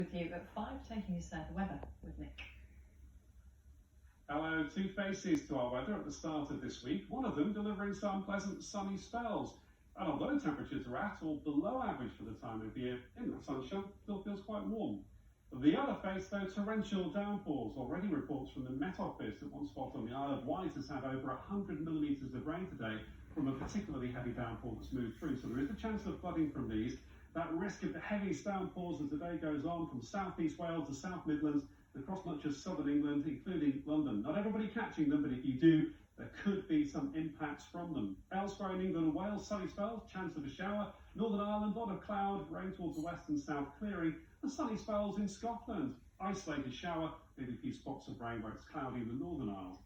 With you at 5, taking us now the weather with Nick. Hello, two faces to our weather at the start of this week, one of them delivering some pleasant sunny spells. And although temperatures are at or below average for the time of year, in the sunshine still feels quite warm. The other face, though, torrential downpours. Already reports from the Met Office at one spot on the Isle of Wight has had over 100 millimetres of rain today from a particularly heavy downpour that's moved through. So there is a chance of flooding from these. That risk of the heaviest downpours as the day goes on from South East Wales to South Midlands and across much of southern England, including London. Not everybody catching them, but if you do, there could be some impacts from them. Elsewhere in England and Wales, sunny spells, chance of a shower. Northern Ireland, a lot of cloud, rain towards the west and south clearing, and sunny spells in Scotland. Isolated shower, maybe a few spots of rain where it's cloudy in the Northern Isles.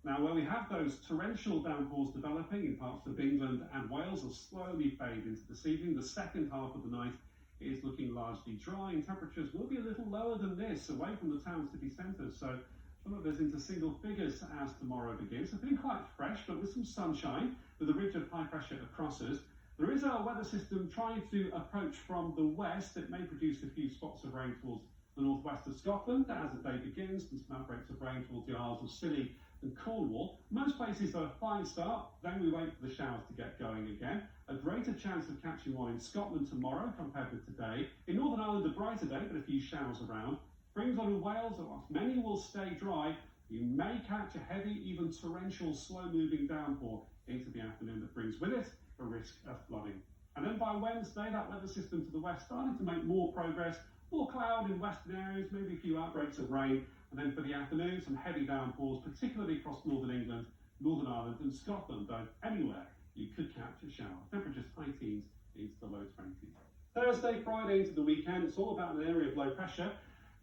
Now, where we have those torrential downpours developing in parts of England and Wales will slowly fade into this evening. The second half of the night is looking largely dry and temperatures will be a little lower than this, away from the town city centres. So some of us into single figures as tomorrow begins. It's been quite fresh, but with some sunshine, with a ridge of high pressure across us. There is a weather system trying to approach from the west. It may produce a few spots of rain towards the northwest of Scotland as the day begins, and some outbreaks of rain towards the Isles of Scilly and Cornwall. Most places are a fine start, then we wait for the showers to get going again. A greater chance of catching one in Scotland tomorrow compared with today. In Northern Ireland, a brighter day, but a few showers around. Brings on in Wales, whilst many will stay dry, you may catch a heavy, even torrential, slow-moving downpour into the afternoon that brings with it a risk of flooding. And then by Wednesday, that weather system to the west starting to make more progress. More cloud in western areas, maybe a few outbreaks of rain, and then for the afternoon, some heavy downpours, particularly across northern England, Northern Ireland and Scotland, though anywhere you could catch a shower. Temperatures high teens into the low 20s. Thursday, Friday into the weekend, it's all about an area of low pressure.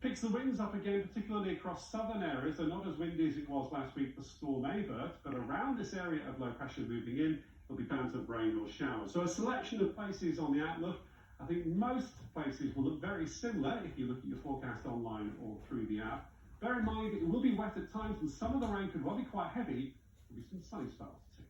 Picks the winds up again, particularly across southern areas, so not as windy as it was last week for Storm Egbert, but around this area of low pressure moving in, there'll be bands of rain or showers. So a selection of places on the outlook. I think most places will look very similar if you look at your forecast online or through the app. Bear in mind that it will be wet at times and some of the rain could well be quite heavy. There'll be some sunny spells too.